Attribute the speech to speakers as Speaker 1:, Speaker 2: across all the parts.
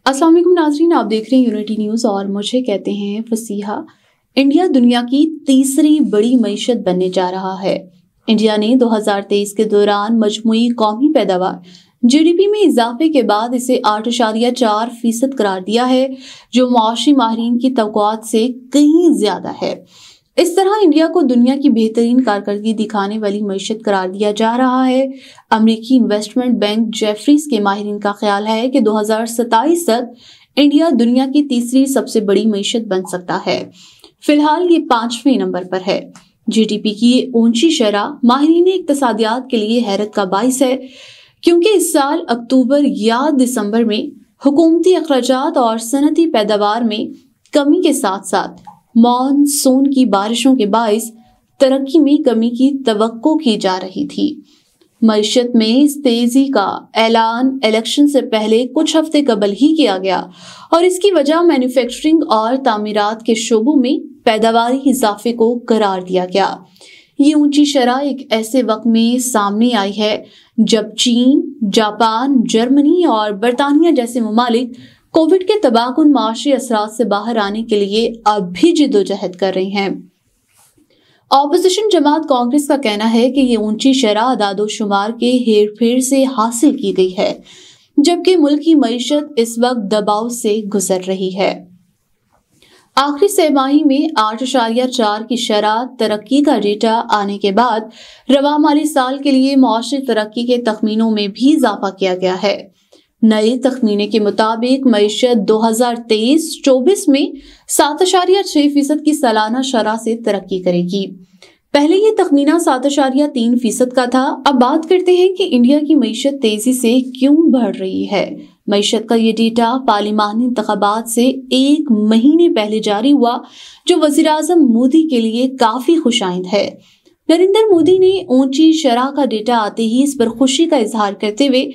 Speaker 1: अस्सलाम वालेकुम नाज़रीन, आप देख रहे हैं यूनिटी न्यूज़ और मुझे कहते हैं फसीहा। इंडिया दुनिया की तीसरी बड़ी मईशत बनने जा रहा है। इंडिया ने 2023 के दौरान मजमूई कौमी पैदावार जीडीपी में इजाफे के बाद इसे 8.4% करार दिया है, जो मुआशी माहिरीन की तवक्कुआत से कहीं ज्यादा है। इस तरह इंडिया को दुनिया की बेहतरीन कारकर्दगी दिखाने वाली मईशत करार दिया जा रहा है। अमेरिकी इन्वेस्टमेंट बैंक जेफरीज के माहिरीन का ख्याल है कि 2027 तक इंडिया दुनिया की तीसरी सबसे बड़ी मईशत बन सकता है। फिलहाल ये 5वें नंबर पर है। जीडीपी की ये ऊंची शरह माहिरीन इक्तिसादियात के लिए हैरत का बाइस है, क्योंकि इस साल अक्टूबर या दिसंबर में हुकूमती अखराजात और सनती पैदावार में कमी के साथ साथ मॉनसून की बारिशों के बाइस तरक्की में कमी की तवक्को की जा रही थी। मईशत में इस तेजी का ऐलान इलेक्शन से पहले कुछ हफ्ते कबल ही किया गया और इसकी वजह मैन्युफैक्चरिंग और तामीरात के शोबों में पैदावारी इजाफे को करार दिया गया। ये ऊंची शरह एक ऐसे वक्त में सामने आई है जब चीन, जापान, जर्मनी और बरतानिया जैसे ममालिक कोविड के तबाहकुन माशी असरात से बाहर आने के लिए अब भी जिद्दोजहद कर रही हैं। ऑपोजिशन जमात कांग्रेस का कहना है कि ये ऊंची शरह अदादोशुमार के हेरफेर से हासिल की गई है, जबकि मुल्क की मईशत इस वक्त दबाव से गुजर रही है। आखिरी तिमाही में 8.4 की शरह तरक्की का डेटा आने के बाद रवा माली साल के लिए मुआशी तरक्की के तखमीनों में भी इजाफा किया गया है। नए तखमीने के मुताबिक मईशत 2023-24 में 7.6% की सालाना शरह से तरक्की करेगी। पहले ये तखमीना 7.3% का था। अब बात करते हैं कि इंडिया की मईशत तेजी से क्यों बढ़ रही है। मईशत का ये डेटा पार्लिमानी इंतखाबात से 1 महीने पहले जारी हुआ, जो वजीर आजम मोदी के लिए काफी खुशाइंद है। नरेंद्र मोदी ने ऊंची शरह का डेटा आते ही इस पर खुशी का इजहार करते हुए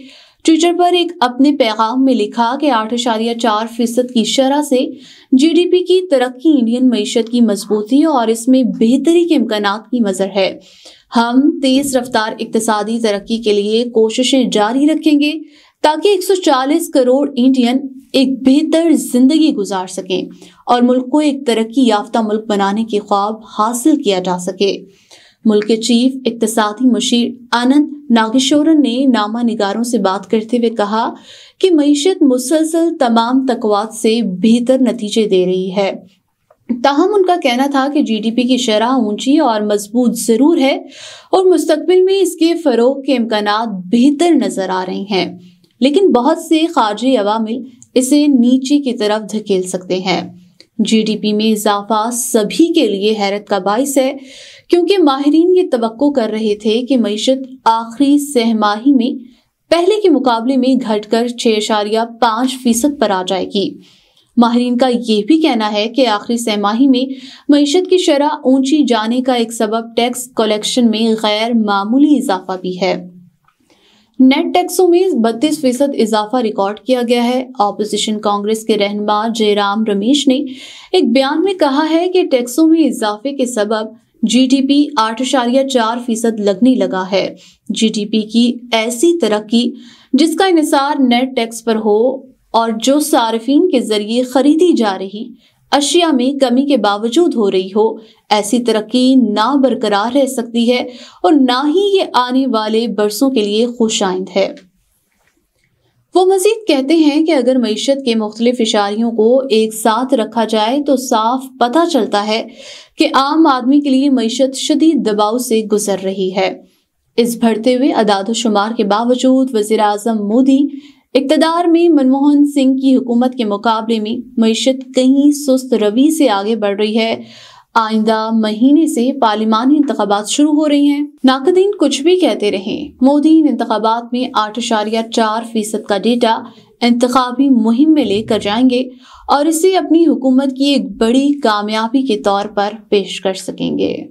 Speaker 1: ट्विटर पर एक अपने पैगाम में लिखा कि 8.4% की शरह से जीडीपी की तरक्की इंडियन मईशत की मजबूती और इसमें बेहतरी के इम्कानात की मजर है। हम तेज रफ्तार इक्तिसादी तरक्की के लिए कोशिशें जारी रखेंगे ताकि 140 करोड़ इंडियन एक बेहतर जिंदगी गुजार सकें और मुल्क को एक तरक्की याफ्ता मुल्क बनाने के ख्वाब हासिल किया जा सके। मुल्क के चीफ इक्तिसादी मुशीर आनंद नागेश्वरन ने नामा निगारों से बात करते हुए कहा कि मईशत मुसलसल तमाम तकवात से बेहतर नतीजे दे रही है। ताहम उनका कहना था कि जीडीपी की शरह ऊंची और मजबूत जरूर है और मुस्तकबिल में इसके फरोग के इम्कानात बेहतर नजर आ रहे हैं, लेकिन बहुत से खारजी अवामिल इसे नीचे की तरफ धकेल सकते हैं। जीडीपी में इजाफा सभी के लिए हैरत का बाइस है, क्योंकि माहिरीन ये तवक्को कर रहे थे कि मईशत आखिरी सहमाही में पहले के मुकाबले में घटकर 6.5% पर आ जाएगी। माहिरीन का ये भी कहना है कि आखिरी सहमाही में मईशत की शरह ऊंची जाने का एक सबब टैक्स कलेक्शन में गैर मामूली इजाफा भी है। नेट टैक्सों में 32% इजाफा रिकॉर्ड किया गया है। ऑपोजिशन कांग्रेस के रहनुमा जयराम रमेश ने एक बयान में कहा है कि टैक्सों में इजाफे के सबब जीडीपी 8.4% लगने लगा है। जीडीपी की ऐसी तरक्की जिसका इन्हिसार नेट टैक्स पर हो और जो सार्फिन के जरिए खरीदी जा रही अशिया में कमी के बावजूद हो रही हो, ऐसी तरक्की ना बरकरार रह सकती है और ना ही ये आने वाले बरसों के लिए खुशाइंद है। वो मजीद कहते हैं कि अगर मईशत के मुख्तलिफ इशारियों को एक साथ रखा जाए तो साफ पता चलता है कि आम आदमी के लिए मईशत शदीद दबाव से गुजर रही है। इस बढ़ते हुए अदादोशुमार के बावजूद वजीर आजम मोदी इक़्तिदार में मनमोहन सिंह की हुकूमत के मुकाबले में मईशत कहीं सुस्त रवि से आगे बढ़ रही है। आइंदा महीने से पार्लिमानी इंतखाबात शुरू हो रही हैं। नाक़दीन कुछ भी कहते रहें, मोदी इन इंतखाबात में 8.4% का डेटा इंतखाबी मुहिम में लेकर जाएंगे और इसे अपनी हुकूमत की एक बड़ी कामयाबी के तौर पर पेश कर सकेंगे।